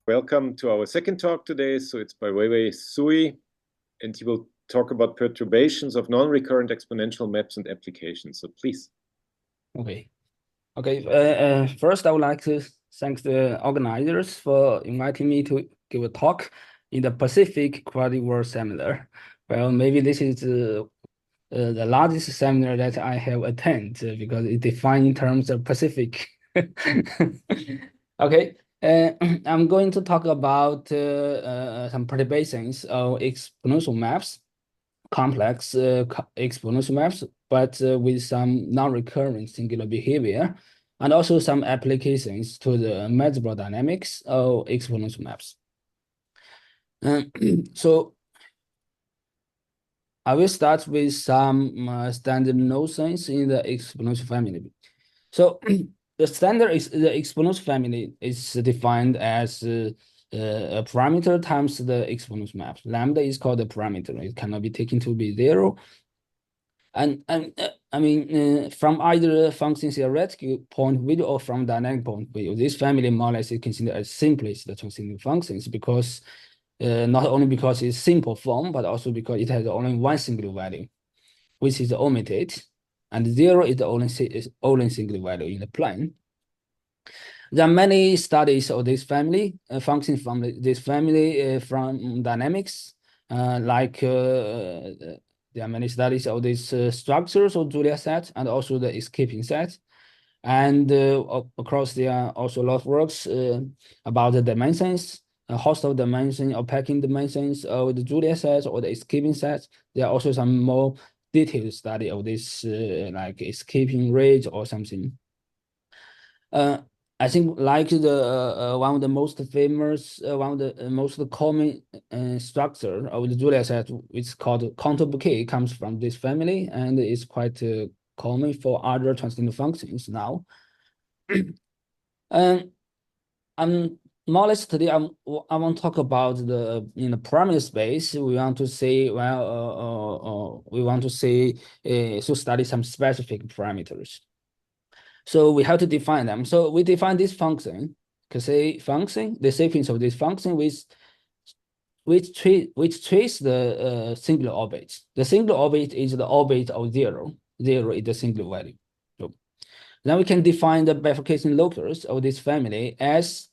Welcome to our second talk today. So it's by Weiwei Cui, and he will talk about perturbations of non-recurrent exponential maps and applications. So please. Okay. First, I would like to thank the organizers for inviting me to give a talk in the Pacific Quasiworld seminar. Well, maybe this is the largest seminar that I have attended because it defines in terms of Pacific. Okay, I'm going to talk about some perturbations of exponential maps, complex exponential maps, but with some non-recurrent singular behavior, and also some applications to the measurable dynamics of exponential maps. So I will start with some standard notions in the exponential family. So the exponential family is defined as a parameter times the exponential map. Lambda is called a parameter. It cannot be taken to be zero. And I mean, from either function theoretical point of view or from dynamic point of view, this family more or less is considered as simplest transcendental functions because not only because it's simple form, but also because it has only one single value, which is omitted, and zero is the only single value in the plane. There are many studies of this family, functions from this family from dynamics, there are many studies of these structures of Julia set and also the escaping set. And across there are also a lot of works about the dimensions, host of dimension or packing dimensions of the Julia set or the escaping set. There are also some more detailed study of this like escaping rate or something. I think like the one of the most famous, one of the most common structure of the Julia set, which is called counter bouquet, comes from this family and is quite common for other transcendental functions now. And I'm more or less today I want to talk about the in the parameter space. We want to say so study some specific parameters. So we have to define them. So we define this function, the sequence of this function which trace the singular orbit. The singular orbit is the orbit of zero. Zero is the singular value. So then we can define the bifurcation locus of this family as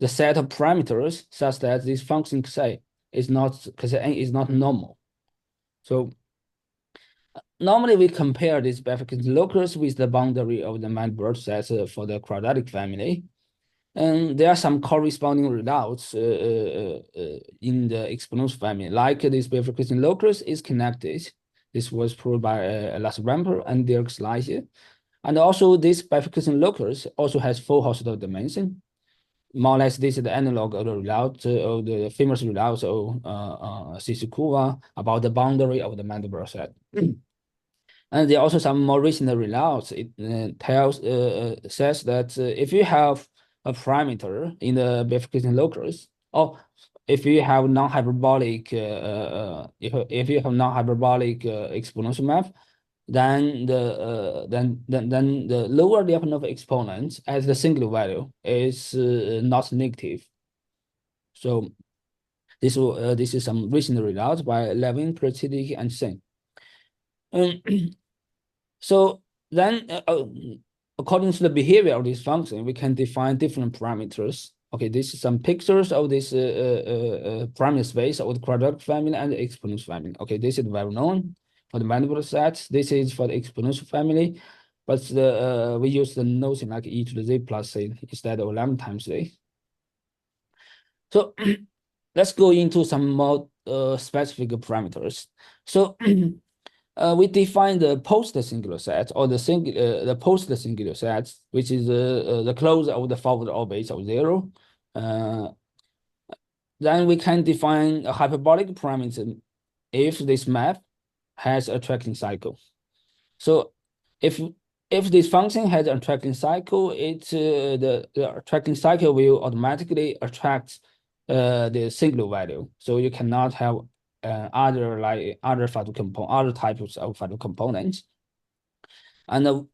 the set of parameters such that this function Xi is not normal. So normally, we compare this bifurcation locus with the boundary of the Mandelbrot set for the quadratic family. And there are some corresponding results in the exponential family, like this bifurcation locus is connected. This was proved by Lars Ramper and Dirk Schleicher. And also, this bifurcation locus also has full Hausdorff dimension. More or less, this is the analog of the result of the famous results of Sisukova about the boundary of the Mandelbrot set. And there are also some more recent results. It says that if you have a parameter in the bifurcation locus, or if you have non-hyperbolic, if you have non-hyperbolic exponential map, then the lower the of exponent as the single value is not negative. So this is some recent results by Levin, Perturbations, and Sen. So then, according to the behavior of this function, we can define different parameters. Okay, this is some pictures of this parameter space of the quadratic family and the exponential family. Okay, this is well known for the Mandelbrot set. This is for the exponential family, but we use the notion like e to the z plus z instead of lambda times z. So let's go into some more specific parameters. So we define the post-singular set or the post-singular set, which is the closure of the forward orbit of zero. Then we can define a hyperbolic parameter if this map has a tracking cycle. So if this function has a tracking cycle, the tracking cycle will automatically attract the singular value. So you cannot have other types of Fadal components. And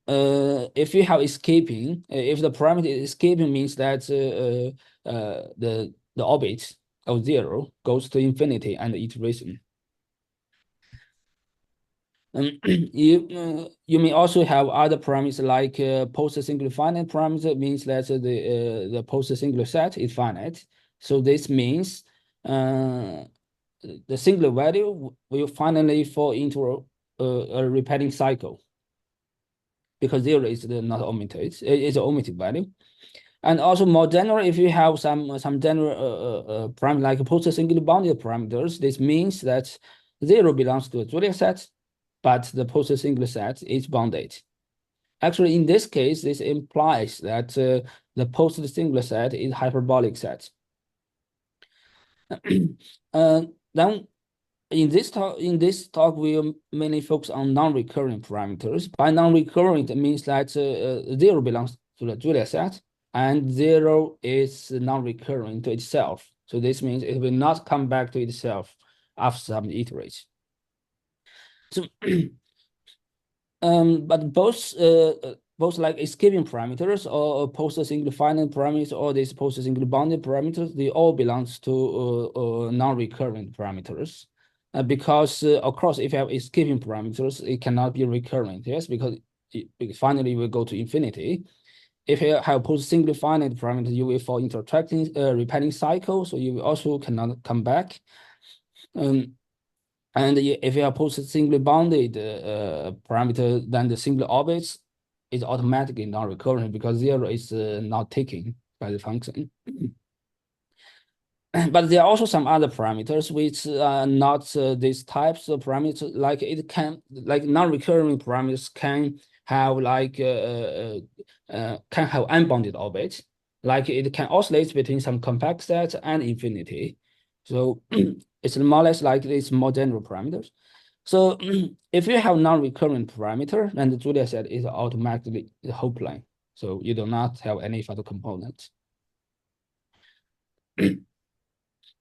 if you have escaping, if the parameter is escaping means that the the orbit of 0 goes to infinity and iteration. You may also have other parameters like post-singular finite parameter means that the post-singular set is finite. So this means the singular value will finally fall into a repeating cycle because 0 is not omitted; it's an omitted value. And also more general, if you have some general parameter like post-singular bounded parameters, this means that 0 belongs to a Julia set, but the post-singular set is bounded. Actually, in this case, this implies that the post-singular set is hyperbolic set. Then in this talk, we'll mainly focus on non-recurrent parameters. By non-recurrent, it means that 0 belongs to the Julia set, and 0 is non-recurrent to itself. So this means it will not come back to itself after some iteration. So, but both like escaping parameters or post-singular finite parameters or these post-singular bounded parameters, they all belongs to non-recurrent parameters. Because of course, if you have escaping parameters, it cannot be recurrent. Yes, because it finally will go to infinity. If you have post-singular finite parameters, you will fall into a repeating cycle, so you also cannot come back. And if you have post-singular bounded parameter, then the singular orbits is automatically non-recurrent because 0 is not taken by the function. But there are also some other parameters which are not these types of parameters. Like non-recurring parameters can have unbounded orbits. Like it can oscillate between some compact set and infinity. So it's more or less like these more general parameters. So if you have non-recurrent parameter, then the Julia set is automatically the whole plane. So you do not have any further components.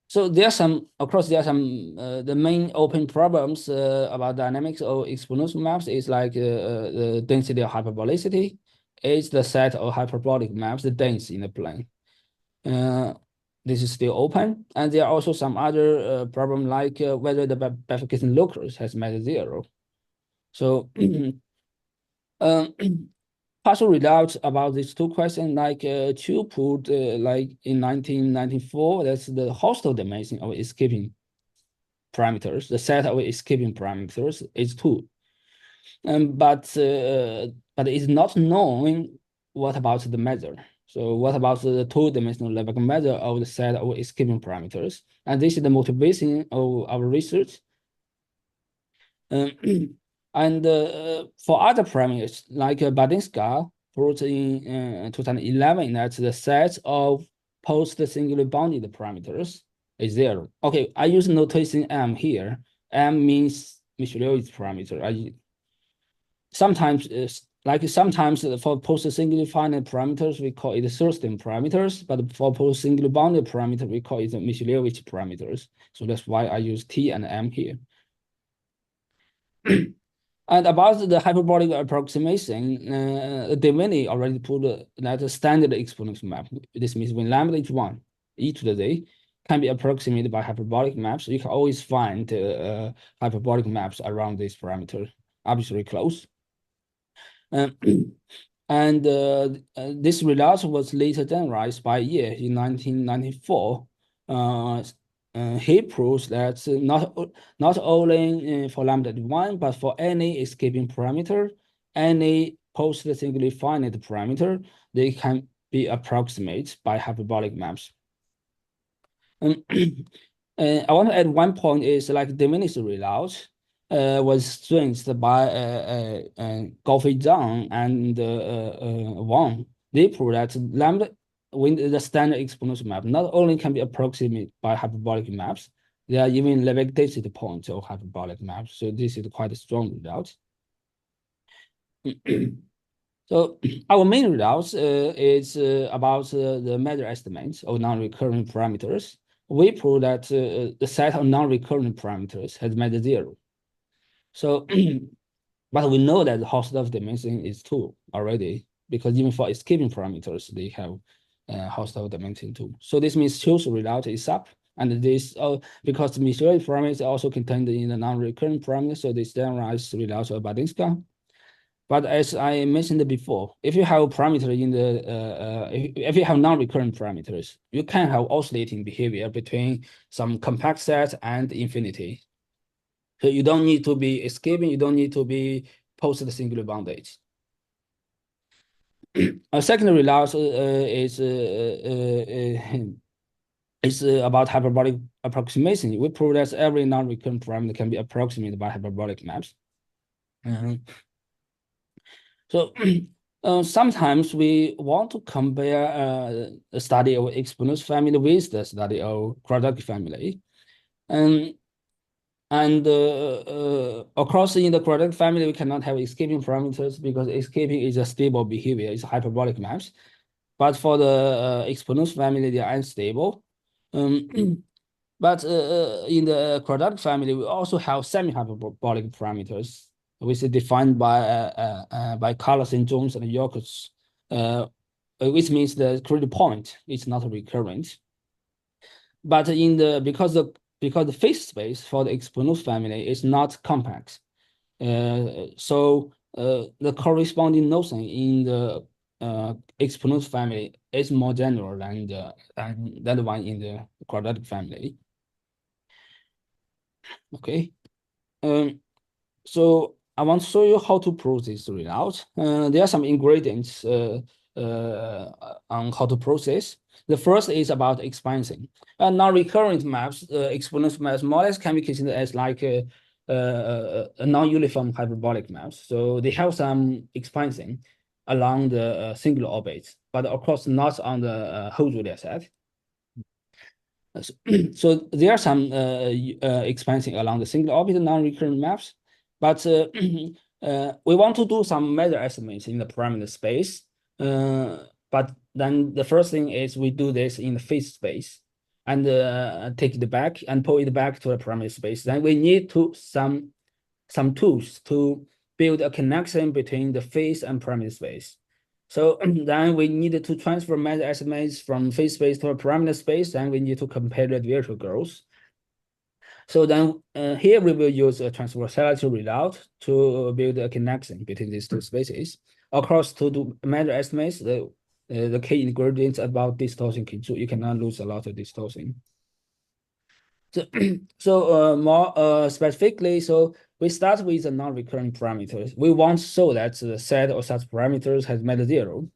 So there are some the main open problems about dynamics or exponential maps is like the density of hyperbolicity is the set of hyperbolic maps, the dense in the plane. This is still open, and there are also some other problem like whether the bifurcation locus has magnitude 0. So partial results about these two questions, like Chu put like in 1994, that's the hostile dimension of escaping parameters. The set of escaping parameters is 2. But it's not known what about the measure. So what about the two-dimensional Lebesgue measure of the set of escaping parameters? And this is the motivation of our research. And for other parameters, like Badinska proved in 2011, that the set of post-singular bounded parameters is 0. Okay, I use notation M here. M means measurable parameter. Sometimes for post-singular finite parameters, we call it Thurston parameters, but for post-singular bounded parameter, we call it Michelievich parameters. So that's why I use T and M here. And about the hyperbolic approximation, Devini already put that a standard exponential map. This means when lambda is 1, e to the z can be approximated by hyperbolic maps. You can always find hyperbolic maps around this parameter, arbitrarily close. And this result was later generalized by Ye in 1994. He proves that not only for lambda 1, but for any escaping parameter, any post-singularly finite parameter, they can be approximated by hyperbolic maps. I want to add one point is like diminished results was strengthened by Gaofei Zhang and Wang. They prove that lambda, when the standard exponential map not only can be approximated by hyperbolic maps, there are even Lebesgue density points of hyperbolic maps. So this is quite a strong result. So our main results is about the measure estimates of non-recurrent parameters. We prove that the set of non-recurrent parameters has measure 0. So, but we know that the Hausdorff dimension is 2 already, because even for escaping parameters, they have hostile dimension 2. So this means choose result is up. And this, because the measurable parameters are also contained in the non-recurrent parameter, so this generalized result of Badinska. But as I mentioned before, if you have parameter in the if you have non-recurrent parameters, you can have oscillating behavior between some compact set and infinity. So you don't need to be escaping, you don't need to be post the singular bounded. A second result is about hyperbolic approximation. We prove that every non-recurrent parameter can be approximated by hyperbolic maps. So sometimes we want to compare the study of exponential family with the study of quadratic family. Of course, in the quadratic family, we cannot have escaping parameters because escaping is a stable behavior, it's hyperbolic maps. But for the exponential family, they are unstable. But in the quadratic family, we also have semi-hyperbolic parameters, which is defined by Carlson, Jones, and Yorkes, which means the critical point is not recurrent. But because the phase space for the exponential family is not compact, so the corresponding notion in the exponential family is more general than the one in the quadratic family. Okay. So I want to show you how to prove this result. There are some ingredients on how to process. The first is about expansion. Non-recurrent maps, exponential maps, more or less can be considered as like a non-uniform hyperbolic maps. So they have some expansion along the singular orbits, but of course not on the whole Julia set. So there are some expansion along the single orbit non-recurrent maps, but we want to do some measure estimates in the parameter space. But then the first thing is we do this in the phase space and take it back and pull it back to the parameter space. Then we need some tools to build a connection between the phase and parameter space. So then we need to transfer measure estimates from phase space to a parameter space, and we need to compare the virtual growth. So then here we will use a transversality result to build a connection between these two spaces. Of course, to do measure estimates, the key ingredients about distortion, so you cannot lose a lot of distortion. So more specifically, so we start with the non-recurrent parameters. We want to show that the set of such parameters has meta 0.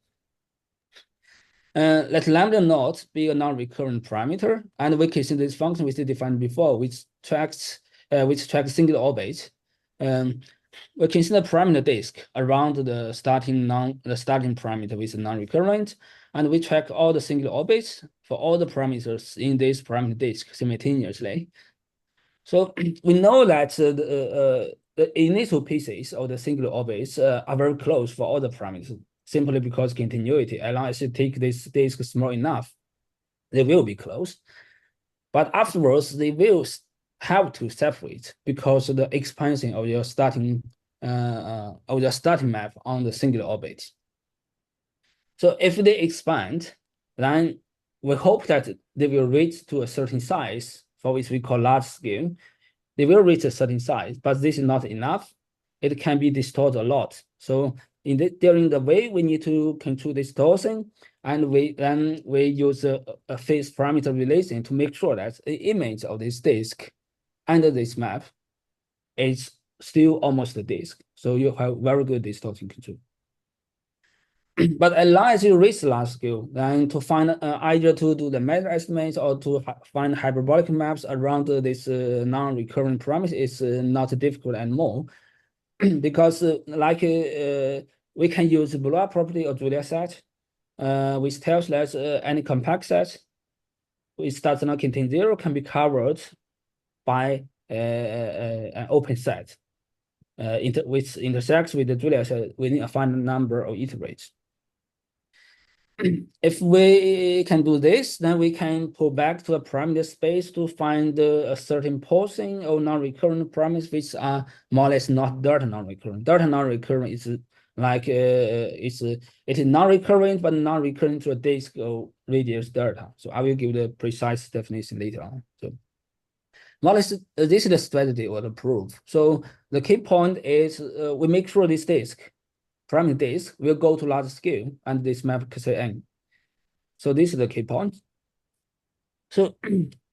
Let lambda naught be a non-recurrent parameter, and we consider this function we defined before, which tracks single orbit. We consider parameter disk around the starting parameter with non-recurrent, and we track all the single orbits for all the parameters in this parameter disk simultaneously. So we know that the initial pieces of the singular orbits are very close for all the parameters, simply because continuity, as long as you take this disk small enough, they will be close. But afterwards, they will have to separate because of the expansion of your starting map on the singular orbit. So if they expand, then we hope that they will reach to a certain size, for which we call large scale. They will reach a certain size, but this is not enough. It can be distorted a lot. So during the way, we need to control distortion, and we use a phase parameter relation to make sure that the image of this disk under this map is still almost the disk. So you have very good distortion control. But as long as you reach large scale, then to find either to do the measure estimates or to find hyperbolic maps around this non-recurrent parameter is not difficult anymore, because we can use the Blois property of Julia set, which tells that any compact set which does not contain 0 can be covered by an open set, which intersects with the Julia set within a finite number of iterates. If we can do this, then we can pull back to a parameter space to find a certain portion of non-recurrent parameters which are more or less not delta non-recurrent. Delta non-recurrent is like it is non-recurrent, but non-recurrent to a disk of radius delta. So I will give the precise definition later on. So well, this is the strategy or the proof. So the key point is we make sure this disk, primary disk, will go to large scale and this map N. So this is the key point. So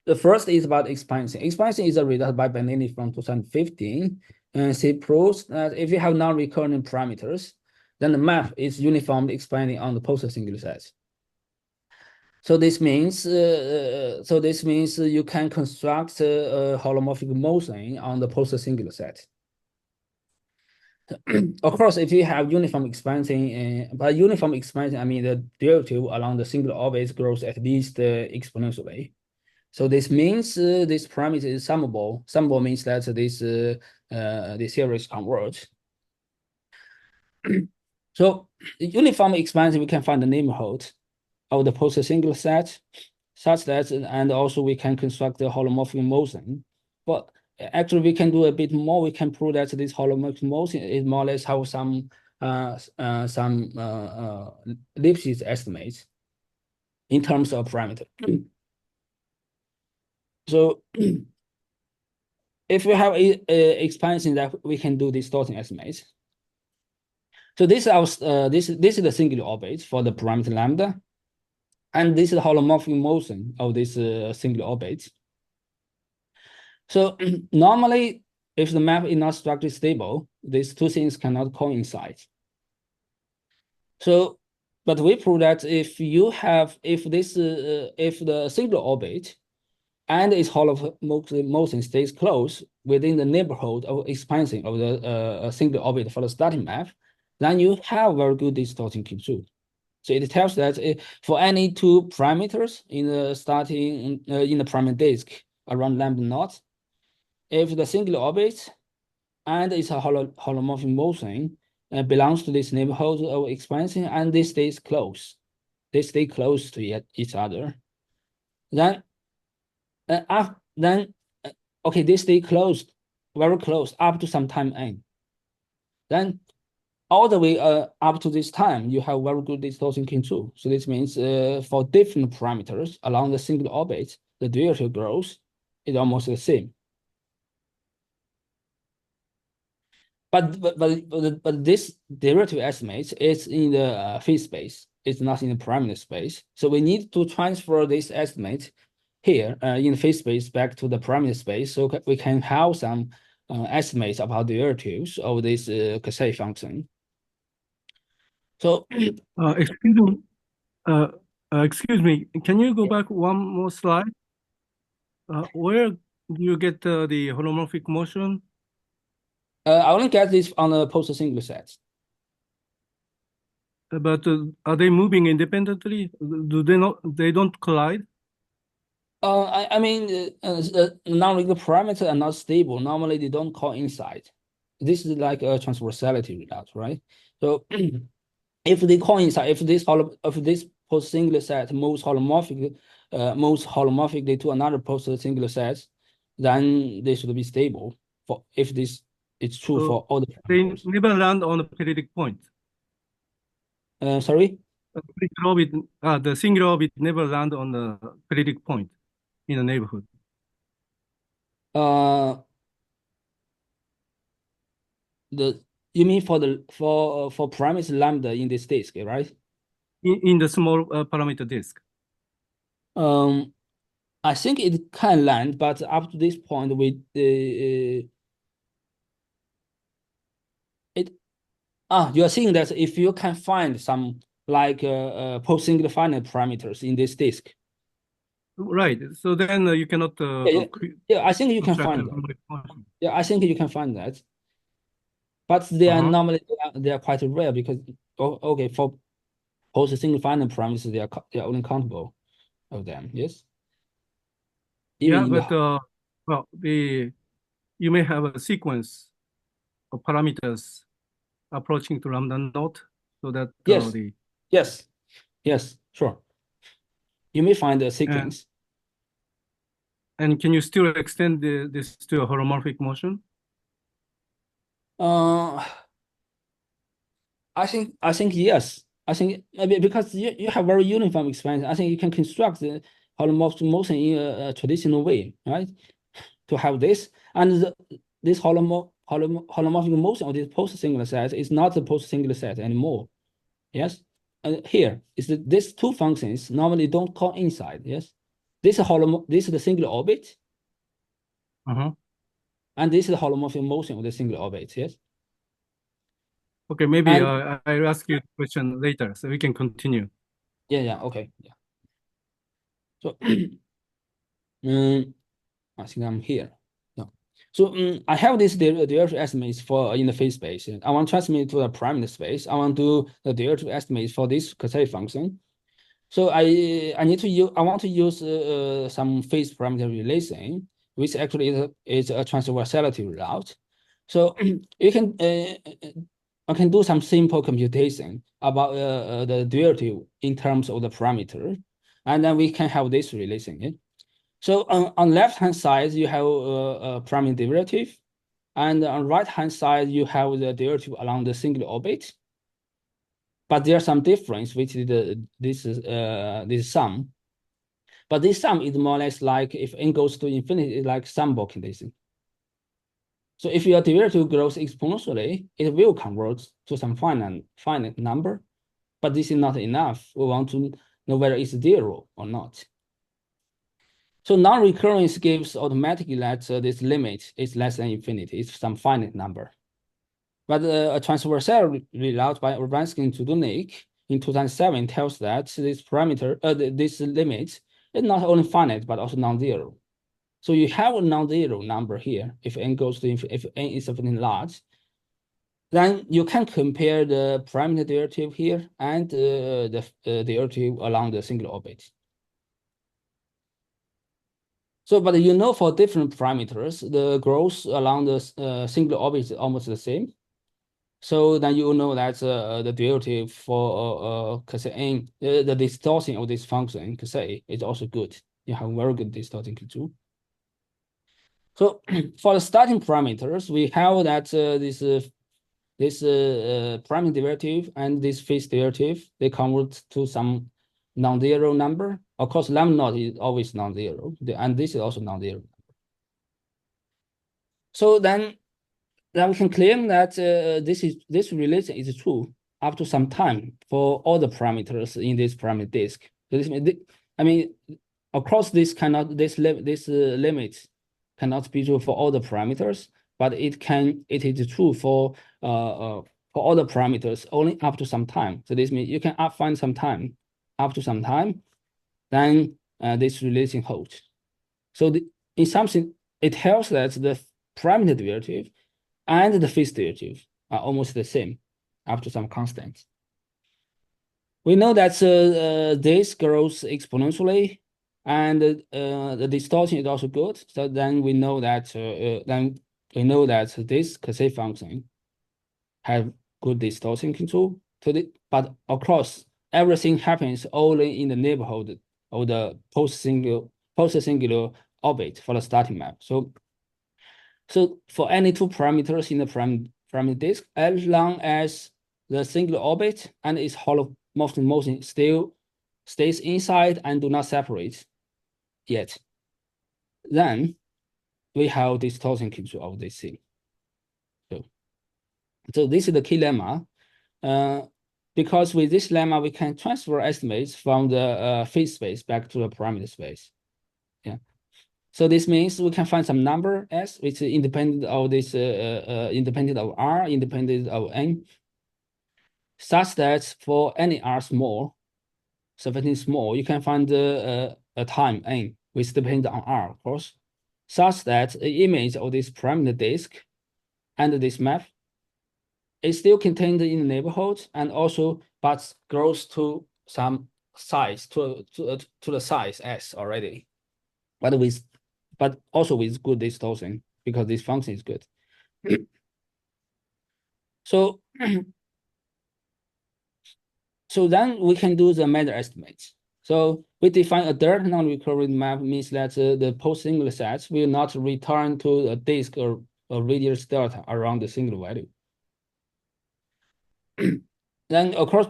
the first is about expansion. Expansion is a result by Benini from 2015. And she proves that if you have non-recurrent parameters, then the map is uniformly expanding on the post-singular set. So this means you can construct a holomorphic motion on the post-singular set. Of course, if you have uniform expansion, by uniform expansion, I mean the derivative along the singular orbit grows at least exponentially. So this means this parameter is summable. Summable means that this series converge. So uniform expansion, we can find the neighborhood of the post-singular set, such that, and also we can construct the holomorphic motion. But actually, we can do a bit more. We can prove that this holomorphic motion is more or less have some Lebesgue estimates in terms of parameter. So if we have a expansion that we can do distortion estimates. So this is our this is the singular orbit for the parameter lambda, and this is the holomorphic motion of this singular orbit. So normally, if the map is not structurally stable, these two things cannot coincide. So, but we prove that if the singular orbit and its holomorphic motion stays close within the neighborhood of expansion of the singular orbit for the starting map, then you have very good distortion Q2. So it tells that for any two parameters in the starting in the primary disk around lambda naught, if the singular orbit and its holomorphic motion belongs to this neighborhood of expansion and they stay close to each other, then okay, they stay close, very close up to some time n. Then all the way up to this time, you have very good distortion Q2. So this means for different parameters along the singular orbit, the derivative growth is almost the same. But this derivative estimate is in the phase space. It's not in the parameter space. So we need to transfer this estimate here in the phase space back to the parameter space, so we can have some estimates about the derivatives of this Kasei function. So excuse me, can you go back one more slide? Where do you get the holomorphic motion? I only get this on the post-singular set. But are they moving independently? Do they not? They don't collide? I mean, non-regular parameters are not stable. Normally, they don't coincide. This is like a transversality result, right? So if they coincide, if this post-singular set moves holomorphically to another post-singular set, then they should be stable. For if this it's true for all the parameters. They never land on a periodic point. Sorry? The singular orbit never land on the periodic point in the neighborhood. You mean for parameter lambda in this disk, right? In the small parameter disk. I think it can land, but up to this point, you're saying that if you can find some like post-singular finite parameters in this disk. Right. So then you cannot. Yeah, I think you can find that. Yeah, I think you can find that. But they are normally they are quite rare because okay, for post-singular finite parameters they are only countable of them. Yes. Even well, you may have a sequence of parameters approaching to lambda naught, so that yes, sure. You may find a sequence. And can you still extend this to a holomorphic motion? I I think yes. I think because you have very uniform expansion, I think you can construct the holomorphic motion in a traditional way, right? To have this, and this holomorphic motion of this post-singular set is not the post-singular set anymore. Yes, and here is these two functions normally don't coincide. Yes, this is the singular orbit, and this is the holomorphic motion of the singular orbit. Yes. Okay, maybe I'll ask you a question later, so we can continue. Yeah. Okay. Yeah. So, I think I'm here. No. So I have this derivative estimates for in the phase space. I want to transmit to the parameter space. I want to do the derivative estimates for this Kasei function. So I want to use some phase parameter relation, which actually is a transversality result. So you can I can do some simple computation about the derivative in terms of the parameter, and then we can have this relation. Yeah? So on left-hand side, you have a parameter derivative, and on right-hand side, you have the derivative along the singular orbit. But there's some difference, which is this sum. But this sum is more or less like if n goes to infinity, it's like sum condition. So if your derivative grows exponentially, it will convert to some finite number. But this is not enough. We want to know whether it's 0 or not. So non-recurrence gives automatically that this limit is less than infinity. It's some finite number. But a transversal result by Lebesgue and Tudornik in 2007 tells that this parameter, this limit is not only finite but also non-zero. So you have a non-zero number here if n goes to if n is sufficiently large. Then you can compare the parameter derivative here and the derivative along the singular orbit. So, but you know, for different parameters, the growth along the singular orbit is almost the same. So then you know that the derivative for n, the distortion of this function say is also good. You have very good distortion control. So for the starting parameters, we have that this parameter derivative and this phase derivative, they convert to some non-zero number. Of course, lambda naught is always non-zero, and this is also non-zero. So then we can claim that this relation is true up to some time for all the parameters in this parameter disk. So this means, I mean, across this limit cannot be true for all the parameters, but it is true for all the parameters only up to some time. So this means you can find some time up to some time, then this relation holds. So in something, it tells that the parameter derivative and the phase derivative are almost the same up to some constant. We know that this grows exponentially, and the distortion is also good. So then we know that this Kasei function have good distortion control. But of course, everything happens only in the neighborhood of the post-singular orbit for the starting map. So for any two parameters in the parameter disk, as long as the singular orbit and its holomorphic motion still stays inside and do not separate yet, then we have distortion control of this thing. So this is the key lemma. Because with this lemma, we can transfer estimates from the phase space back to the parameter space. Yeah. So this means we can find some number S, which is independent of this, independent of R, independent of N, such that for any R small, sufficiently small, you can find a time N, which depends on R, of course, such that the image of this parameter disk and this map is still contained in the neighborhood and also but grows to some size to the size S already, but also with good distortion because this function is good. So then we can do the measure estimates. So we define a direct non-recurrent map means that the post-singular sets will not return to a disk or a radius delta around the singular value. then across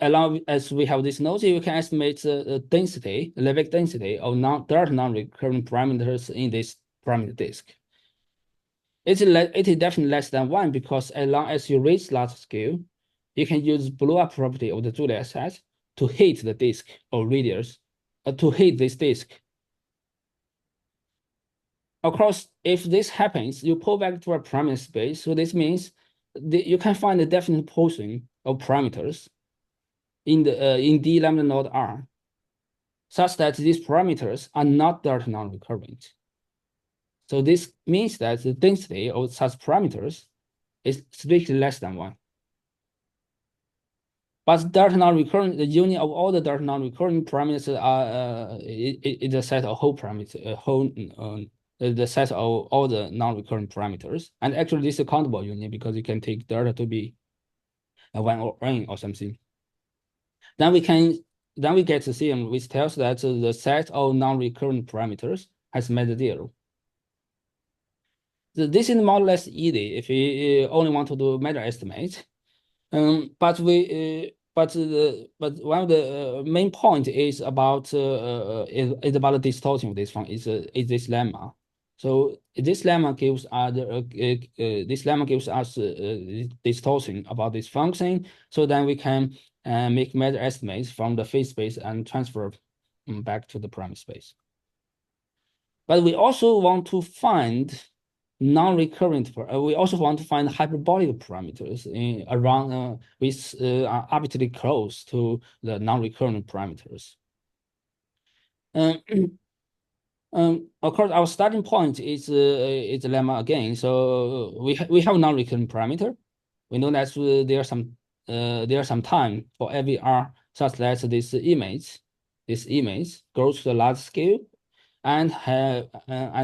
along as we have this notion, you can estimate the density, the Lebesgue density of direct non-recurrent parameters in this parameter disk. It is definitely less than 1 because as long as you reach large scale, you can use blow-up property of the Julia set to hit the disk or radius, to hit this disk. Of course, if this happens, you pull back to a parameter space. So this means you can find a definite portion of parameters in the in D lambda node R, such that these parameters are not direct non-recurrent. So this means that the density of such parameters is strictly less than 1. But direct non-recurrent, the union of all the direct non-recurrent parameters are is a set of whole parameters, the set of all the non-recurrent parameters. And actually, this is a countable union because you can take delta to be a 1 or n or something. Then we get the theorem which tells that the set of non-recurrent parameters has measure 0. This is more or less easy if we only want to do measure estimates. But one of the main point is about the distortion of this function. Is this lemma. So this lemma gives us distortion about this function. So then we can make measure estimates from the phase space and transfer back to the parameter space. But we also want to find non-recurrent. We also want to find hyperbolic parameters around which are arbitrarily close to the non-recurrent parameters. Of course, our starting point is lemma again. So we have non-recurrent parameter. We know that there's some time for every R such that this image goes to the large scale and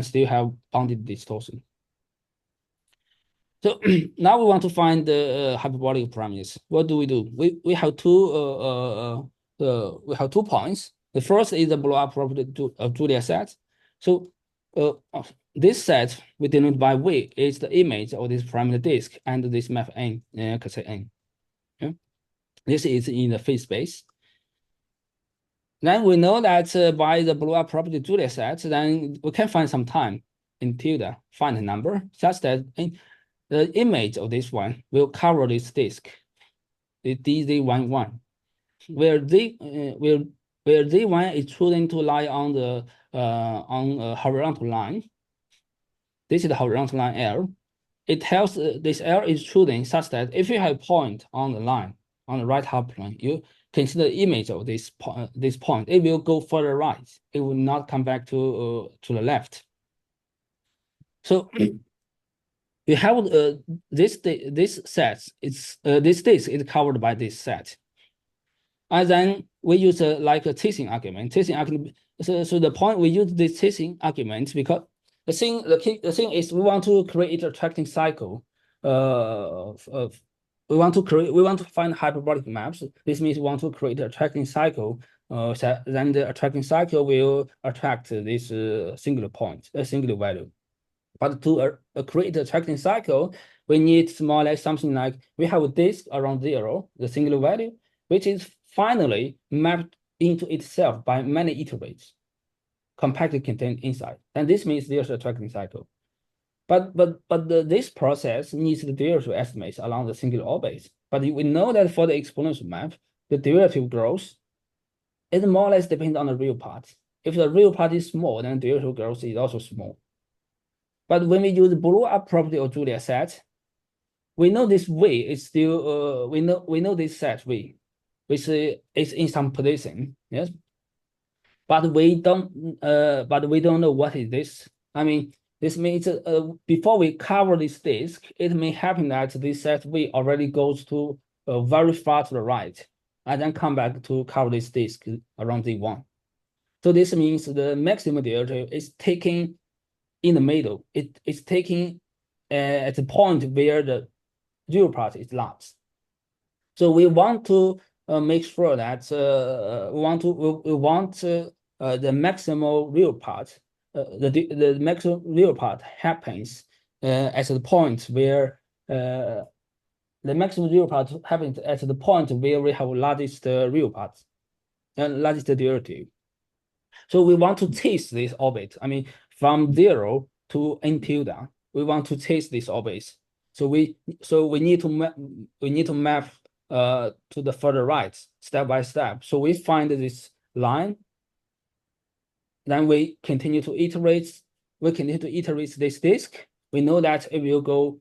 still have bounded distortion. So now we want to find the hyperbolic parameters. What do? We have two points. The first is the blow-up property of Julia set. So this set we denote by V is the image of this parameter disk and this map n, say n. Okay? This is in the phase space. Then we know that by the blow-up property Julia set, then we can find some time in tilde, find a number such that the image of this one will cover this disk, the DZ11, where Z1 is chosen to lie on the horizontal line. This is the horizontal line L. It tells this L is chosen such that if you have a point on the line on the right half plane, you consider the image of this point. It will go further right. It will not come back to the left. So you have this set. This disk is covered by this set, and then we use like a teasing argument. So the point we use this teasing argument because the thing is we want to create a tracking cycle. We want to find hyperbolic maps. This means we want to create a tracking cycle. Then the tracking cycle will attract this singular point, a singular value. But to create a tracking cycle, we need more or less something like we have a disk around 0, the singular value, which is finally mapped into itself by many iterates, compactly contained inside. And this means there's a tracking cycle. But this process needs the derivative estimates along the singular orbits. But we know that for the exponential map, the derivative growth is more or less depends on the real part. If the real part is small, then the derivative growth is also small. But when we use the blow-up property of Julia set, we know this V is still we know this set V, which is in some position, yes. But we don't know what is this. I mean, this means before we cover this disk, it may happen that this set V already goes to very far to the right, and then come back to cover this disk around Z1. So this means the maximum derivative is taking in the middle. It's taking at the point where the real part is large. So we want to make sure that we want the maximal real part. The maximum real part happens at the point where the the maximum real part happens at the point where we have largest real parts and largest derivative. So we want to test this orbit. I mean, from 0 to n tilde, we want to test this orbit. So we need to map to the further right step by step. So we find this line. Then we continue to iterate. We continue to iterate this disk. We know that if you go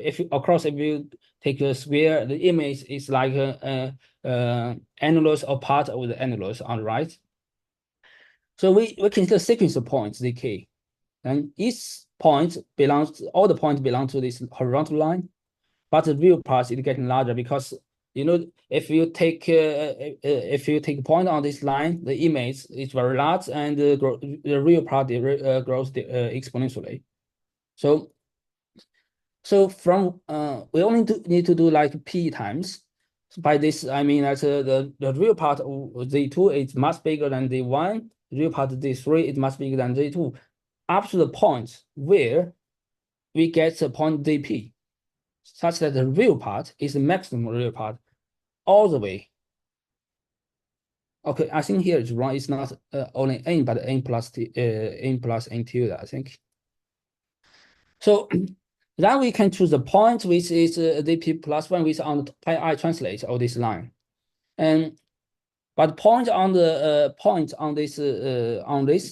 if you take a square, the image is like annulus or part of the annulus on the right. So we consider sequence of points, zk, and each point all the points belong to this horizontal line, but the real part is getting larger because if you take a point on this line, the image is very large and the real part grows exponentially. So from we only need to do like p times. By this I mean that the real part of z2 is much bigger than z1. The real part of z3 is much bigger than z2, up to the point where we get the point zp, such that the real part is the maximum real part all the way. Okay, I think here it's wrong. It's not only n, but n plus n tilde, I think. So then we can choose the point which is zp plus 1, which on pi I translate all this line, but point on this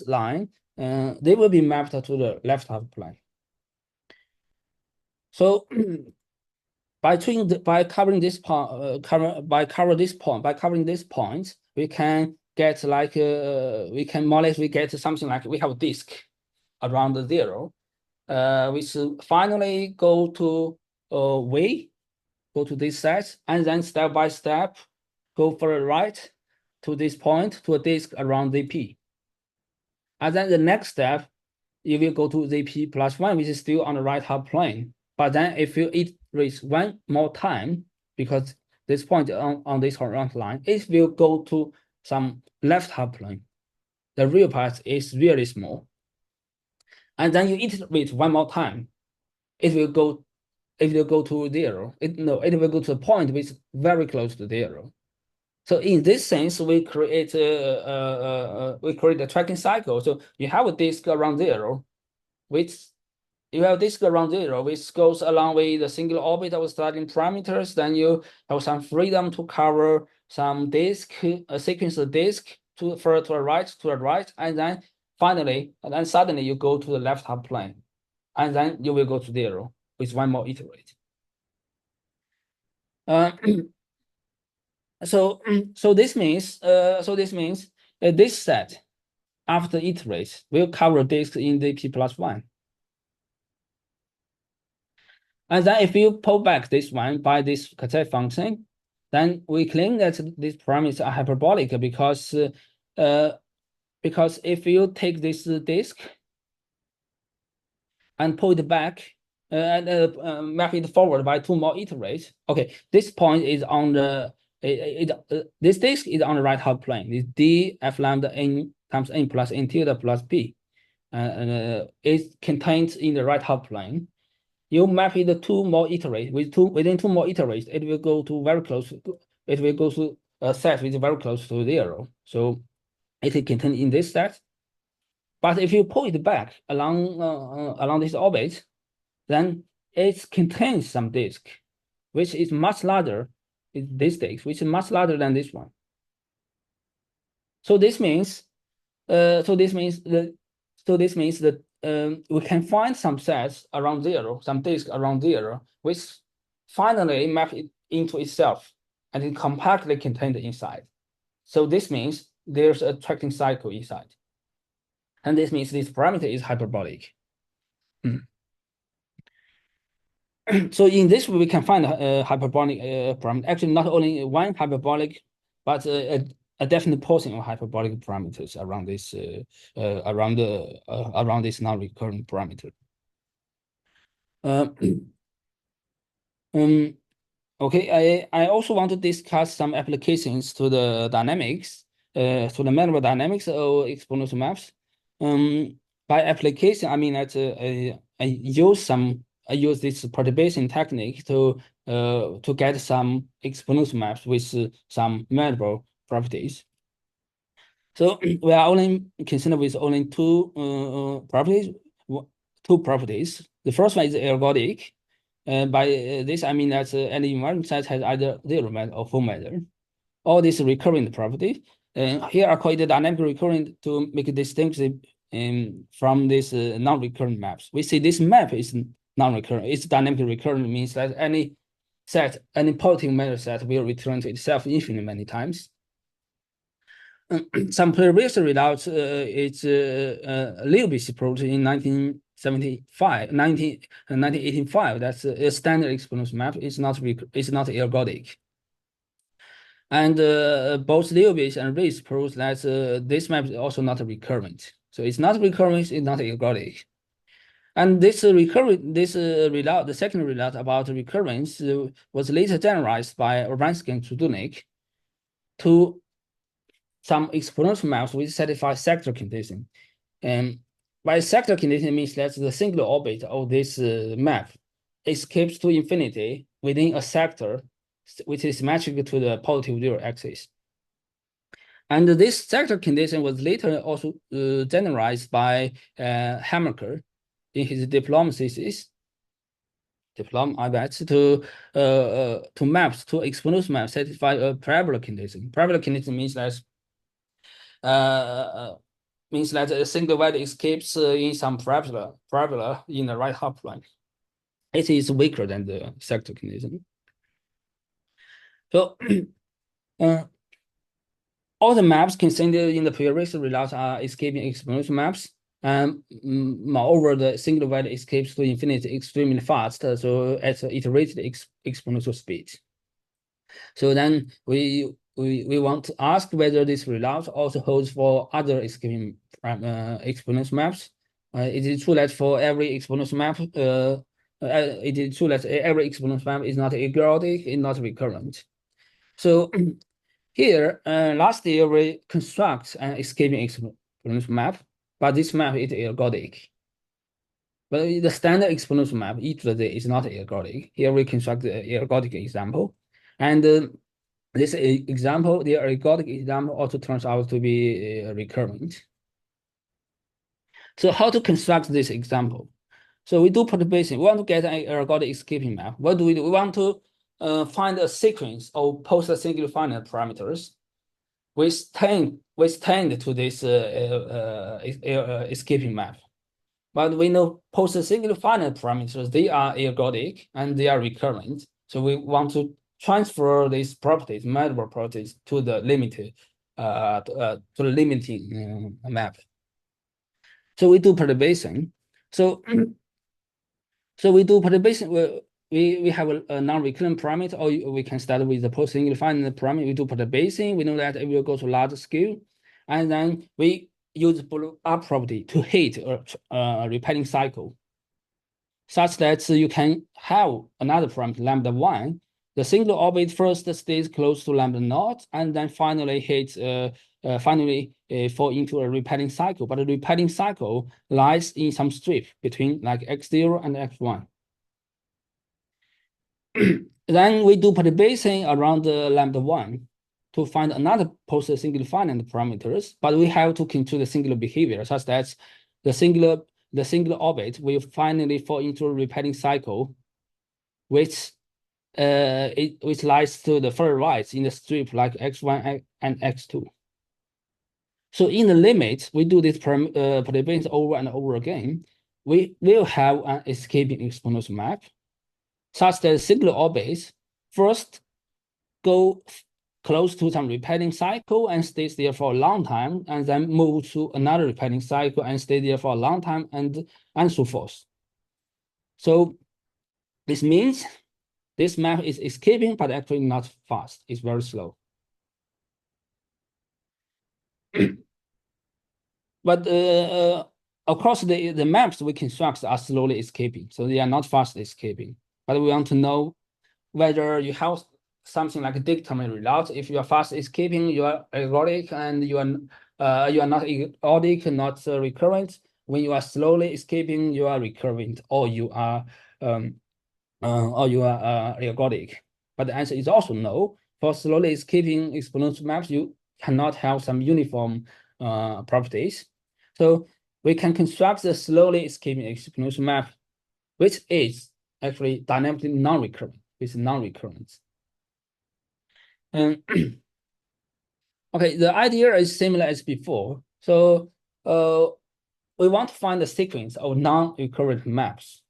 line, they will be mapped to the left half plane. So by covering this point, we can get like we get something like we have a disk around the 0, which finally go to this set, and then step by step go for the right to this point to a disk around zp, and then the next step you will go to zp plus 1, which is still on the right half plane. But then if you iterate one more time, because this point on this horizontal line, it will go to some left half plane. The real part is really small. And then you iterate one more time, it will go to 0. It will go to a point which is very close to 0. So in this sense, we create a tracking cycle. So you have a disk around 0, which goes along with the singular orbit of starting parameters. Then you have some freedom to cover some disk, a sequence of disk to the right, and then suddenly you go to the left half plane, and then you will go to 0 with one more iterate. So this means this set after iterate will cover disk in zp plus 1. And then if you pull back this one by this Cassette function, then we claim that these parameters are hyperbolic because if you take this disk and pull it back and map it forward by 2 more iterates, okay, this point is on the this disk is on the right half plane. It's d f lambda n times n plus n tilde plus p, and it's contained in the right half plane. You map it 2 more iterates. Within 2 more iterates, it will go to very close. It will go to a set which is very close to 0. So it is contained in this set. But if you pull it back along this orbit, then it contains some disk, which is much larger. This disk, which is much larger than this one. So this means that we can find some sets around 0, some disk around 0, which finally map it into itself and it compactly contained inside. So this means there's a tracking cycle inside. And this means this parameter is hyperbolic. So in this way, we can find a hyperbolic parameter. Actually, not only one hyperbolic, but a definite portion of hyperbolic parameters around this around this non-recurrent parameter. Okay, I also want to discuss some applications to the dynamics, to the measurable dynamics of exponential maps. By application, I mean that I use some use this perturbation technique to get some exponential maps with some measurable properties. So we are only concerned with only two properties. The first one is ergodic. By this, I mean that any invariant set has either zero measure or full measure. All these recurrent properties. Here are called dynamic recurrent to make a distinction from these non-recurrent maps. We see this map is non-recurrent. It's dynamically recurrent, means that any positive measure set will return to itself infinitely many times. Some previous results, it's Lebesgue proved in 1985. That's a standard exponential map. It's not ergodic. And both Lebesgue and Reis proves that this map is also not recurrent. So it's not recurrent, it's not ergodic. And this result, the second result about recurrence was later generalized by Urbanski and Trudnik to some exponential maps which satisfy sector condition. And by sector condition means that the singular orbit of this map escapes to infinity within a sector which is symmetric to the positive zero axis. And this sector condition was later also generalized by Hammaker in his diploma thesis. I bet to maps to exponential maps satisfy a parabolic condition. Parabolic condition means that a single value escapes in some parabola in the right half plane. It is weaker than the sector condition. So all the maps considered in the previous results are escaping exponential maps. Moreover, the single value escapes to infinity extremely fast, so at iterated exponential speed. So then we want to ask whether this result also holds for other escaping exponential maps. It is true that for every exponential map, it is true that every exponential map is not ergodic, it's not recurrent. So here, last year we construct an escaping exponential map, but this map is ergodic. But the standard exponential map, is not ergodic. Here we construct the ergodic example. And this example, the ergodic example, also turns out to be recurrent. So how to construct this example? So we do perturbation. We want to get an ergodic escaping map. What do? We want to find a sequence of post-singular finite parameters which tend to this escaping map. But we know post-singular finite parameters, they are ergodic and they are recurrent. So we want to transfer these properties, measurable properties, to the limiting map. So we do perturbation. So we do perturbation. We have a non-recurrent parameter, or we can start with the post-singular finite parameter. We do perturbation. We know that it will go to large scale, and then we use blow-up property to hit a repeating cycle, such that you can have another parameter lambda 1. The singular orbit first stays close to lambda naught, and then finally fall into a repeating cycle. But the repeating cycle lies in some strip between like x0 and x1. Then we do perturbation around the lambda 1 to find another post-singular finite parameters, but we have to control the singular behavior such that the singular orbit will finally fall into a repeating cycle, which lies to the far right in the strip like x1 and x2. So in the limit, we do this perturbation over and over again. We will have an escaping exponential map such that singular orbits first go close to some repeating cycle and stays there for a long time, and then move to another repeating cycle and stay there for a long time, and so forth. So this means this map is escaping, but actually not fast. It's very slow. But across the maps we construct are slowly escaping, so they are not fast escaping. But we want to know whether you have something like a determinate result. If you are fast escaping, you are ergodic, and you are not ergodic, not recurrent. When you are slowly escaping, you are recurrent, or you are or you are ergodic. But the answer is also no. For slowly escaping exponential maps, you cannot have some uniform properties. So we can construct the slowly escaping exponential map, which is actually dynamically non-recurrent, with non-recurrence. And okay, the idea is similar as before. So we want to find the sequence of non-recurrent maps.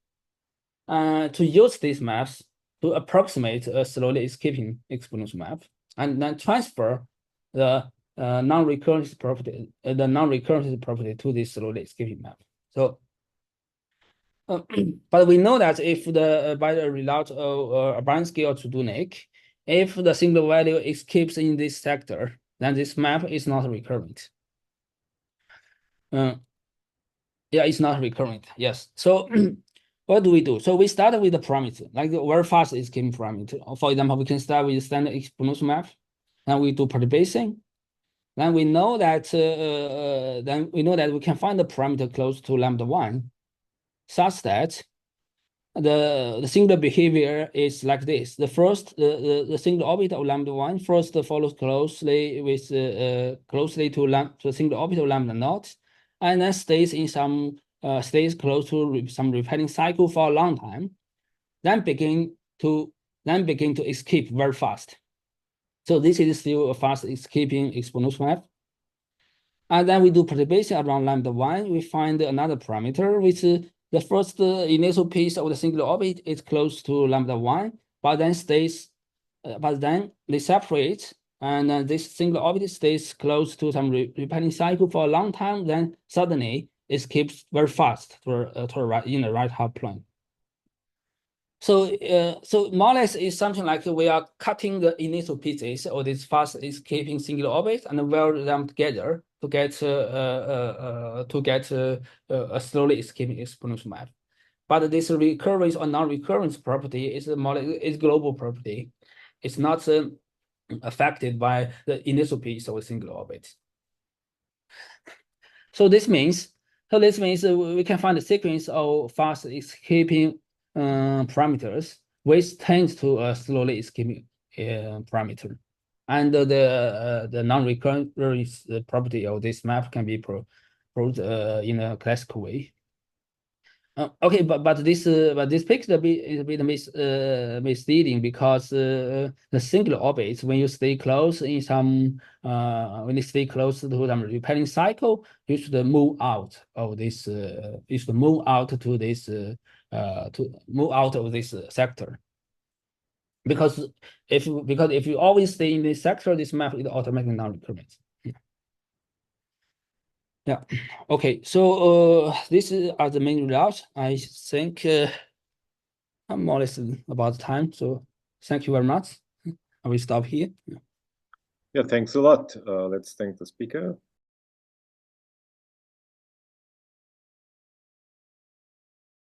To use these maps to approximate a slowly escaping exponential map, and then transfer the non-recurrence property, to this slowly escaping map. So, but we know that if by the result of Urbanski or Trudunic, if the single value escapes in this sector, then this map is not recurrent. Yeah, it's not recurrent. Yes. So what do we do? So we start with the parameter, like the very fast escaping parameter. For example, we can start with standard exponential map. Then we do perturbation. Then we know that we can find the parameter close to lambda1, such that the singular behavior is like this. The first, the singular orbit of lambda1 first follows closely with closely to the singular orbit of lambda naught, and then stays in some stays close to some repeating cycle for a long time, then begin to escape very fast. So this is still a fast escaping exponential map. And then we do perturbation around lambda1. We find another parameter, which the first initial piece of the singular orbit is close to lambda1, but then stays, but then they separate, and this singular orbit stays close to some repeating cycle for a long time. Then suddenly escapes very fast to right in the right half plane. So, so more or less is something like we are cutting the initial pieces of this fast escaping singular orbit and weld them together to get a slowly escaping exponential map. But this recurrence or non-recurrence property is is global property. It's not affected by the initial piece of a singular orbit. So this means we can find a sequence of fast escaping parameters which tends to a slowly escaping parameter, and the non-recurrence property of this map can be proved in a classical way. Okay, but this picture is a bit misleading, because the singular orbits, when you stay close in some when you stay close to the repeating cycle, you should move out of this. You should move out to this sector. Because if you always stay in this sector, this map is automatically non-recurrent. Yeah. Okay. So these are the main results. I think I'm more or less about time. So thank you very much. I will stop here. Yeah, thanks a lot. Let's thank the speaker.